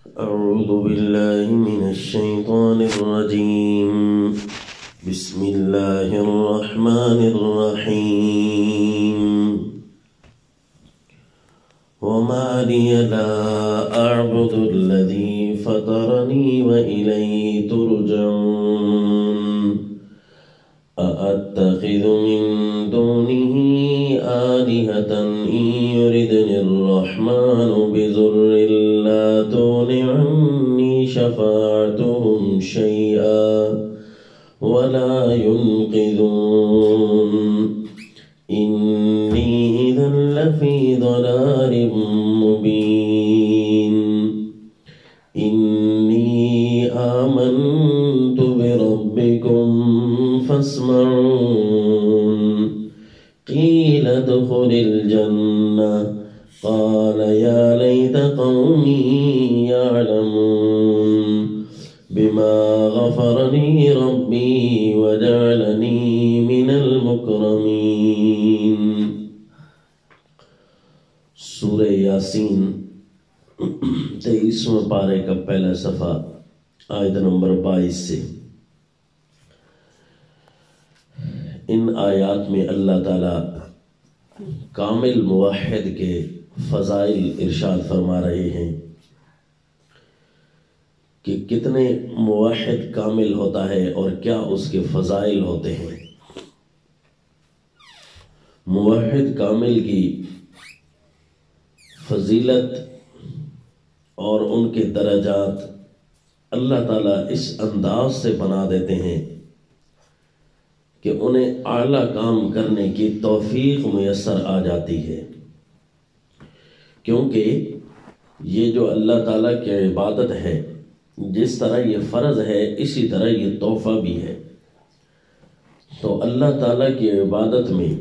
أعوذ بالله من الشيطان الرجيم. بسم الله الرحمن الرحيم. وما لي لا أعبد الذي فطرني وإليه ترجعون. أأتخذ من دونه آلهة إن يردني الرحمن بضر لا تغن عني شفاعتهم شيئا ولا ينقذون. إني إذا لفي ضلال مبين. إني آمنت بربكم فاسمعون. قيل ادخل الجنة قال يا ليت قومي يعلمون بما غفر لي ربي وجعلني من المكرمين. سورہ یاسین 23ویں پارے کا پہلا صفحہ آیت نمبر 22 سے. ان آیات میں اللہ تعالی کامل موحد کے فضائل ارشاد فرما رہے ہیں کہ کتنے موحد کامل ہوتا ہے اور کیا اس کے فضائل ہوتے ہیں. موحد کامل کی فضیلت اور ان کے درجات اللہ تعالیٰ اس انداز سے بنا دیتے ہیں کہ انہیں اعلیٰ کام کرنے کی توفیق میسر آ جاتی ہے، کیونکہ یہ جو اللہ تعالیٰ کی عبادت ہے جس طرح یہ فرض ہے اسی طرح یہ تحفہ بھی ہے. تو اللہ تعالیٰ کی عبادت میں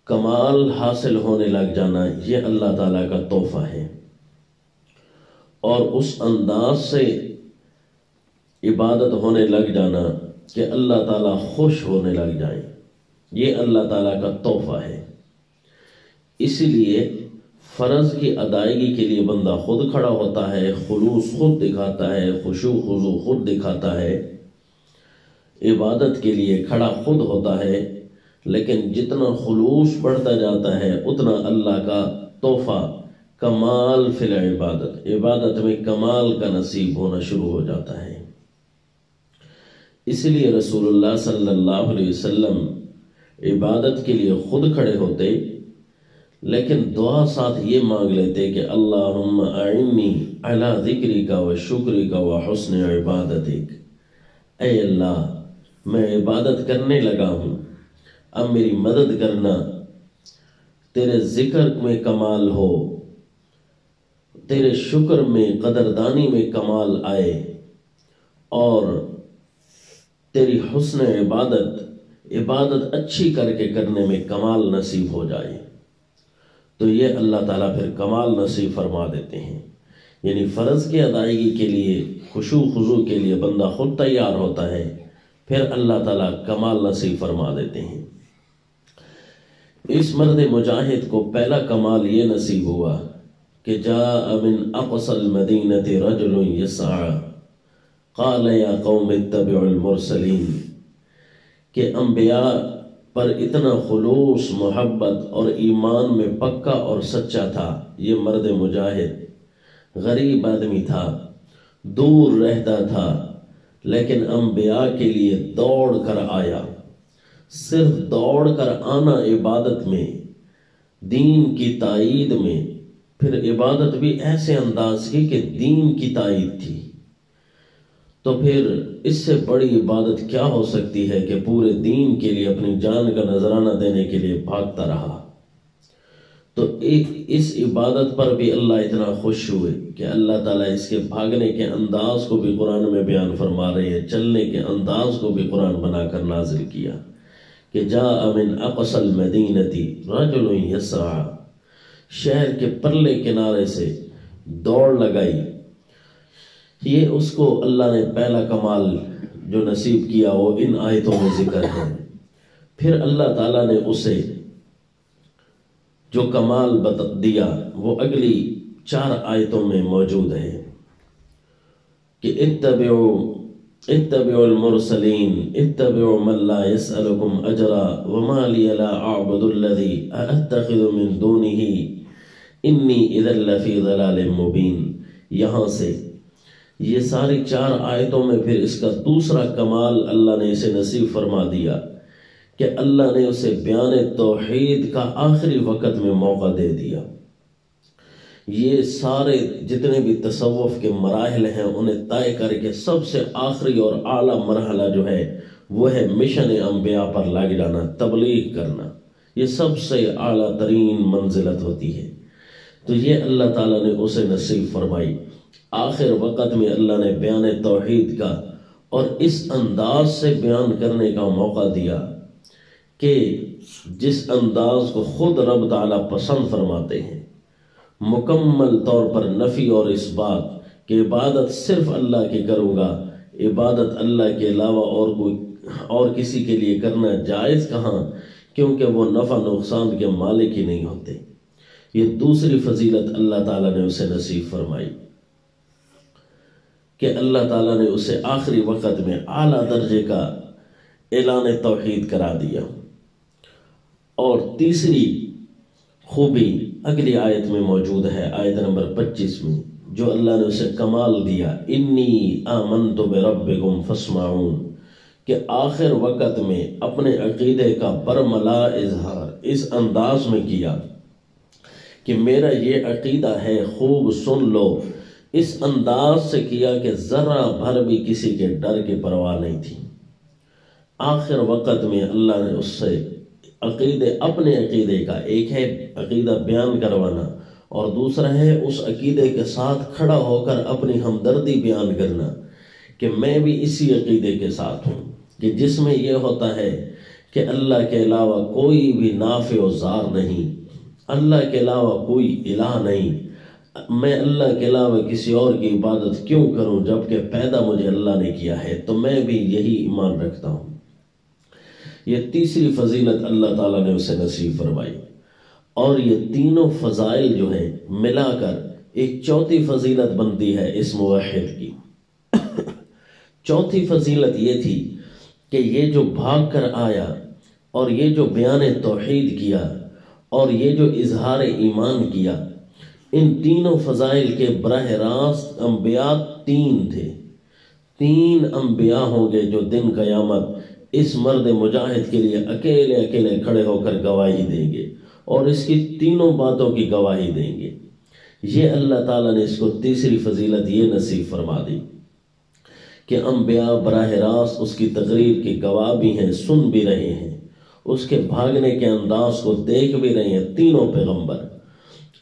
کمال حاصل ہونے لگ جانا یہ اللہ تعالیٰ کا تحفہ ہے، اور اس انداز سے عبادت ہونے لگ جانا کہ اللہ تعالیٰ خوش ہونے لگ جائیں یہ اللہ تعالیٰ کا تحفہ ہے. اسی لیے فرض کی ادائیگی کے لیے بندہ خود کھڑا ہوتا ہے، خلوص خود دکھاتا ہے، خشوع خضوع خود دکھاتا ہے، عبادت کے لیے کھڑا خود ہوتا ہے. لیکن جتنا خلوص بڑھتا جاتا ہے اتنا اللہ کا تحفہ کمال فی العبادت، عبادت میں کمال کا نصیب ہونا شروع ہو جاتا ہے. اس لیے رسول اللہ صلی اللہ علیہ وسلم عبادت کے لیے خود کھڑے ہوتے لیکن دعا ساتھ یہ مانگ لیتے کہ اللہم اعنی علی ذکرک و شکرک و حسن عبادتک. اے اللہ میں عبادت کرنے لگا ہوں، اب میری مدد کرنا، تیرے ذکر میں کمال ہو، تیرے شکر میں قدردانی میں کمال آئے، اور تیری حسن عبادت اچھی کر کے کرنے میں کمال نصیب ہو جائے. تو یہ اللہ تعالیٰ پھر کمال نصیب فرما دیتے ہیں. یعنی فرض کی ادائیگی کے لیے خشوع خضوع کے لیے بندہ خود تیار ہوتا ہے، پھر اللہ تعالیٰ کمال نصیب فرما دیتے ہیں. اس مرد مجاہد کو پہلا کمال یہ نصیب ہوا کہ جاء من اقصى المدینة رجل یسعى قال یا قوم اتبعوا المرسلین. کہ انبیاء پر اتنا خلوص، محبت اور ایمان میں پکا اور سچا تھا یہ مرد مجاہد. غریب آدمی تھا، دور رہتا تھا، لیکن انبیاء کے لیے دوڑ کر آیا. صرف دوڑ کر آنا عبادت میں، دین کی تائید میں، پھر عبادت بھی ایسے انداز کی کہ دین کی تائید تھی. تو پھر اس سے بڑی عبادت کیا ہو سکتی ہے کہ پورے دین کے لیے اپنی جان کا نذرانہ دینے کے لیے بھاگتا رہا. تو اس عبادت پر بھی اللہ اتنا خوش ہوئے کہ اللہ تعالیٰ اس کے بھاگنے کے انداز کو بھی قرآن میں بیان فرما رہے ہیں، چلنے کے انداز کو بھی قرآن بنا کر نازل کیا کہ جاء من اقصى المدینة رجل یسعى. شہر کے پرلے کنارے سے دوڑ لگائی. یہ اس کو اللہ نے پہلا کمال جو نصیب کیا وہ ان آیتوں میں ذکر ہے. پھر اللہ تعالیٰ نے اسے جو کمال دیا وہ اگلی 4 آیتوں میں موجود ہے کہ اتبعوا المرسلین اتبعوا من لا يسألكم اجرا وما لي لا اعبد الذي اتخذ من دونه انی اذا لفی ضلال مبین۔ یہاں سے یہ ساری 4 آیتوں میں پھر اس کا دوسرا کمال اللہ نے اسے نصیب فرما دیا کہ اللہ نے اسے بیان توحید کا آخری وقت میں موقع دے دیا۔ یہ سارے جتنے بھی تصوف کے مراحل ہیں انہیں طے کر کے سب سے آخری اور اعلیٰ مرحلہ جو ہے وہ ہے مشن انبیاء پر لگ جانا، تبلیغ کرنا۔ یہ سب سے اعلیٰ ترین منزلت ہوتی ہے، تو یہ اللہ تعالیٰ نے اسے نصیب فرمائی۔ آخر وقت میں اللہ نے بیان توحید کا اور اس انداز سے بیان کرنے کا موقع دیا کہ جس انداز کو خود رب تعالیٰ پسند فرماتے ہیں، مکمل طور پر نفی اور اس بات کہ عبادت صرف اللہ کی کروں گا، عبادت اللہ کے علاوہ اور کسی کے لیے کرنا جائز کہاں، کیونکہ وہ نفع نقصان کے مالک ہی نہیں ہوتے۔ یہ دوسری فضیلت اللہ تعالیٰ نے اسے نصیب فرمائی کہ اللہ تعالیٰ نے اسے آخری وقت میں اعلیٰ درجے کا اعلان توحید کرا دیا۔ اور تیسری خوبی اگلی آیت میں موجود ہے، آیت نمبر 25 میں، جو اللہ نے اسے کمال دیا، انی آمنت بربکم فاسمعون، کہ آخر وقت میں اپنے عقیدے کا برملا اظہار اس انداز میں کیا کہ میرا یہ عقیدہ ہے، خوب سن لو۔ اس انداز سے کیا کہ ذرہ بھر بھی کسی کے ڈر کی پرواہ نہیں تھی۔ آخر وقت میں اللہ نے اس سے اپنے عقیدے کا، ایک ہے عقیدہ بیان کروانا اور دوسرا ہے اس عقیدے کے ساتھ کھڑا ہو کر اپنی ہمدردی بیان کرنا کہ میں بھی اسی عقیدے کے ساتھ ہوں، کہ جس میں یہ ہوتا ہے کہ اللہ کے علاوہ کوئی بھی نافع و ضار نہیں، اللہ کے علاوہ کوئی الہ نہیں، میں اللہ کے علاوہ کسی اور کی عبادت کیوں کروں جبکہ پیدا مجھے اللہ نے کیا ہے، تو میں بھی یہی ایمان رکھتا ہوں۔ یہ تیسری فضیلت اللہ تعالیٰ نے اسے نصیب فرمائی۔ اور یہ تینوں فضائل جو ہیں ملا کر ایک چوتھی فضیلت بنتی ہے اس موحد کی۔ چوتھی فضیلت یہ تھی کہ یہ جو بھاگ کر آیا اور یہ جو بیان توحید کیا اور یہ جو اظہار ایمان کیا، ان تینوں فضائل کے براہ راست انبیاء 3 تھے۔ 3 انبیاء ہوں گے جو دن قیامت اس مرد مجاہد کے لیے اکیلے کھڑے ہو کر گواہی دیں گے اور اس کی تینوں باتوں کی گواہی دیں گے۔ یہ اللہ تعالیٰ نے اس کو تیسری فضیلت یہ نصیب فرما دی کہ انبیاء براہ راست اس کی تقریر کی گواہ بھی ہیں، سن بھی رہے ہیں، اس کے بھاگنے کے انداز کو دیکھ بھی رہے ہیں، تینوں پیغمبر،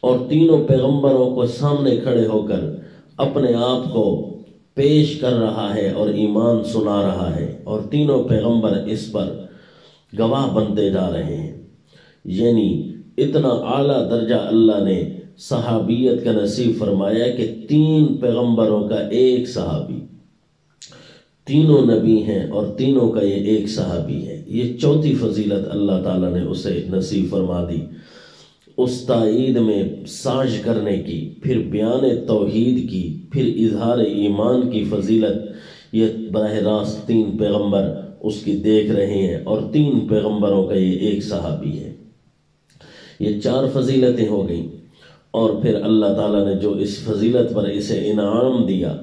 اور تینوں پیغمبروں کو سامنے کھڑے ہو کر اپنے آپ کو پیش کر رہا ہے اور ایمان سنا رہا ہے، اور تینوں پیغمبر اس پر گواہ بنتے جا رہے ہیں۔ یعنی اتنا اعلیٰ درجہ اللہ نے صحابیت کا نصیب فرمایا کہ 3 پیغمبروں کا ایک صحابی، تینوں نبی ہیں اور تینوں کا یہ ایک صحابی ہے۔ یہ چوتھی فضیلت اللہ تعالیٰ نے اسے نصیب فرما دی، اس تائید میں ساج کرنے کی، پھر بیان توحید کی، پھر اظہار ایمان کی فضیلت۔ یہ براہ راست 3 پیغمبر اس کی دیکھ رہے ہیں اور 3 پیغمبروں کا یہ ایک صحابی ہے۔ یہ 4 فضیلتیں ہو گئیں، اور پھر اللہ تعالیٰ نے جو اس فضیلت پر اسے انعام دیا،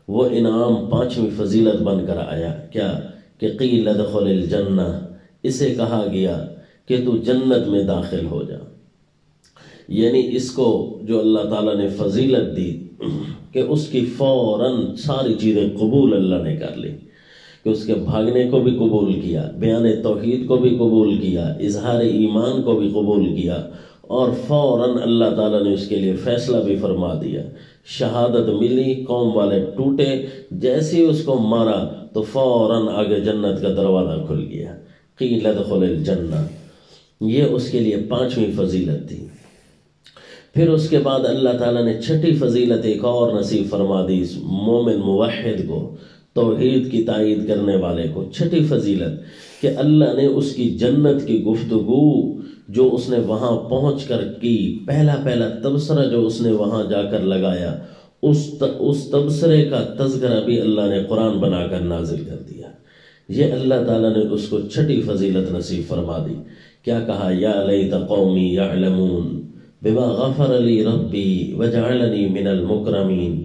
وہ انعام 5ویں فضیلت بن کر آیا، کیا کہ قیل ادخل الجنہ، اسے کہا گیا کہ تو جنت میں داخل ہو جا۔ یعنی اس کو جو اللہ تعالیٰ نے فضیلت دی کہ اس کی فوراً ساری چیزیں قبول اللہ نے کر لی، کہ اس کے بھاگنے کو بھی قبول کیا، بیان توحید کو بھی قبول کیا، اظہار ایمان کو بھی قبول کیا، اور فوراً اللہ تعالیٰ نے اس کے لیے فیصلہ بھی فرما دیا۔ شہادت ملی، قوم والے ٹوٹے، جیسے ہی اس کو مارا تو فوراً آگے جنت کا دروازہ کھل گیا، قیل ادخل الجنہ۔ یہ اس کے لیے 5ویں فضیلت تھی۔ پھر اس کے بعد اللہ تعالیٰ نے 6ٹھی فضیلت ایک اور نصیب فرما دی اس مومن موحد کو، توحید کی تائید کرنے والے کو۔ 6ٹھی فضیلت کہ اللہ نے اس کی جنت کی گفتگو جو اس نے وہاں پہنچ کر کی، پہلا تبصرہ جو اس نے وہاں جا کر لگایا، اس تبصرے کا تذکرہ بھی اللہ نے قرآن بنا کر نازل کر دیا۔ یہ اللہ تعالیٰ نے اس کو چھٹی فضیلت نصیب فرما دی۔ کیا کہا؟ یا لیت قومی یعلمون بما غفر لی ربی وجعلنی من المکرمین۔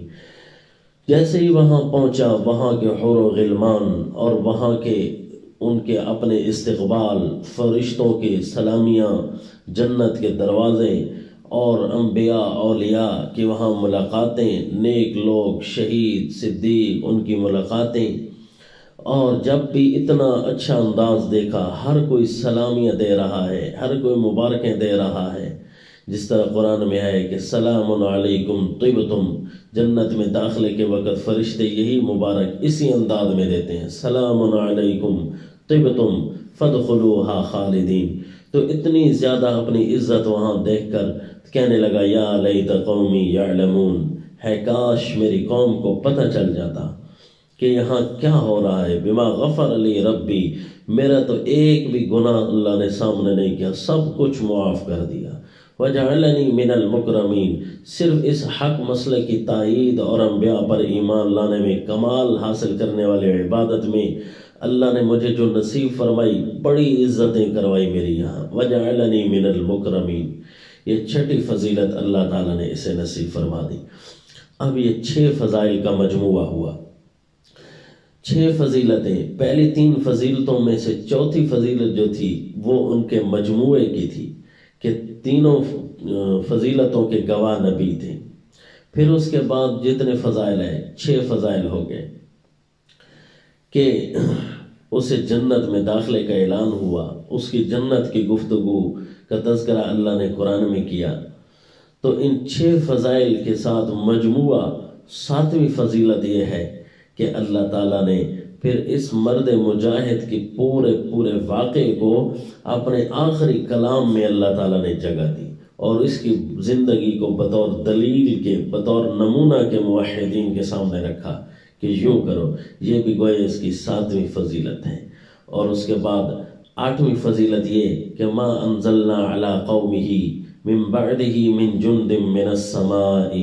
جیسے ہی وہاں پہنچا، وہاں کے حور و غلمان اور وہاں کے ان کے اپنے استقبال، فرشتوں کی سلامیاں، جنت کے دروازے اور انبیاء اولیاء کی وہاں ملاقاتیں، نیک لوگ، شہید، صدیق، ان کی ملاقاتیں، اور جب بھی اتنا اچھا انداز دیکھا، ہر کوئی سلامیاں دے رہا ہے، ہر کوئی مبارکیں دے رہا ہے، جس طرح قرآن میں ہے کہ سلام علیکم طبتم، جنت میں داخلے کے وقت فرشتے یہی مبارک اسی انداز میں دیتے ہیں، سلام علیکم طبتم فادخلوها خالدین۔ تو اتنی زیادہ اپنی عزت وہاں دیکھ کر کہنے لگا یا لیت قومی یعلمون، ہے کاش میری قوم کو پتہ چل جاتا کہ یہاں کیا ہو رہا ہے۔ بما غفر لی ربی، میرا تو ایک بھی گناہ اللہ نے سامنے نہیں کیا، سب کچھ معاف کر دیا۔ وجعلنی من المکرمین، صرف اس حق مسئلے کی تائید اور انبیاء پر ایمان لانے میں، کمال حاصل کرنے والے عبادت میں اللہ نے مجھے جو نصیب فرمائی، بڑی عزتیں کروائی میری یہاں۔ وجعلنی من المکرمین، یہ چھٹی فضیلت اللہ تعالیٰ نے اسے نصیب فرما دی۔ اب یہ 6 فضائل کا مجموعہ ہوا، 6 فضیلتیں۔ پہلی 3 فضیلتوں میں سے چوتھی فضیلت جو تھی وہ ان کے مجموعے کی تھی کہ تینوں فضیلتوں کے گواہ نبی تھے۔ پھر اس کے بعد جتنے فضائل ہیں، 6 فضائل ہو گئے کہ اسے جنت میں داخلے کا اعلان ہوا، اس کی جنت کی گفتگو کا تذکرہ اللہ نے قرآن میں کیا۔ تو ان 6 فضائل کے ساتھ مجموعہ 7ویں فضیلت یہ ہے کہ اللہ تعالیٰ نے پھر اس مرد مجاہد کی پورے واقعے کو اپنے آخری کلام میں اللہ تعالیٰ نے جگہ دی، اور اس کی زندگی کو بطور دلیل کے، بطور نمونہ کے موحدین کے سامنے رکھا کہ یوں کرو۔ یہ بھی گویا اس کی 7ویں فضیلت ہے۔ اور اس کے بعد 8ویں فضیلت یہ کہ ما انزلنا علی قومہ من بعدہ من جند من السماء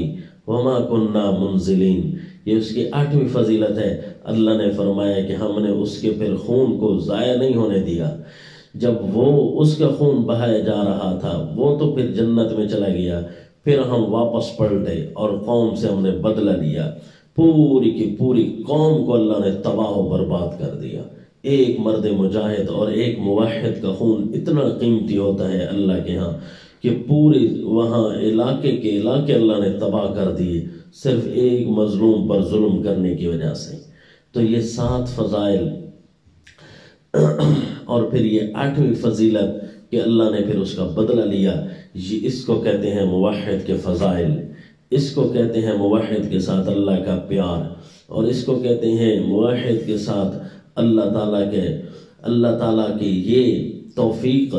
وما کننا منزلین۔ یہ اس کی 8ویں فضیلت ہے۔ اللہ نے فرمایا کہ ہم نے اس کے پھر خون کو ضائع نہیں ہونے دیا۔ جب وہ اس کا خون بہایا جا رہا تھا، وہ تو پھر جنت میں چلا گیا، پھر ہم واپس پلٹے اور قوم سے ہم نے بدلہ لیا، پوری کی پوری قوم کو اللہ نے تباہ و برباد کر دیا۔ ایک مرد مجاہد اور ایک موحد کا خون اتنا قیمتی ہوتا ہے اللہ کے ہاں کہ پوری وہاں علاقے اللہ نے تباہ کر دیے، صرف ایک مظلوم پر ظلم کرنے کی وجہ سے۔ تو یہ 7 فضائل، اور پھر یہ 8ویں فضیلت کہ اللہ نے پھر اس کا بدلہ لیا۔ اس کو کہتے ہیں موحد کے فضائل، اس کو کہتے ہیں موحد کے ساتھ اللہ کا پیار، اور اس کو کہتے ہیں موحد کے ساتھ اللہ تعالیٰ کی یہ توفیق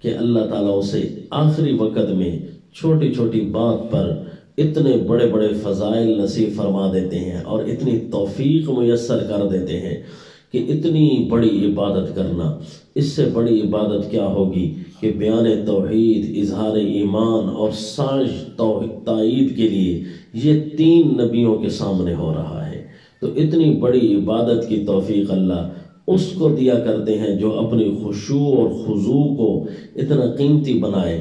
کہ اللہ تعالیٰ اسے آخری وقت میں چھوٹی چھوٹی بات پر اتنے بڑے بڑے فضائل نصیب فرما دیتے ہیں اور اتنی توفیق میسر کر دیتے ہیں کہ اتنی بڑی عبادت کرنا، اس سے بڑی عبادت کیا ہوگی کہ بیان توحید، اظہار ایمان اور سانج تائید کے لیے یہ 3 نبیوں کے سامنے ہو رہا ہے۔ تو اتنی بڑی عبادت کی توفیق اللہ اس کو دیا کرتے ہیں جو اپنی خشوع اور خضوع کو اتنا قیمتی بنائے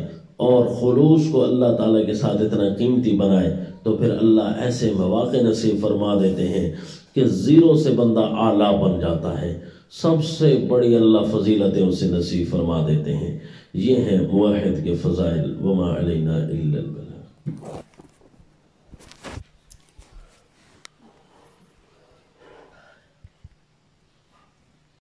اور خلوص کو اللہ تعالیٰ کے ساتھ اتنا قیمتی بنائے، تو پھر اللہ ایسے مواقع نصیب فرما دیتے ہیں کہ 0 سے بندہ اعلیٰ بن جاتا ہے، سب سے بڑی اللہ فضیلتیں اسے نصیب فرما دیتے ہیں۔ یہ ہیں موحد کے فضائل۔ وما علینا الا البلاغ۔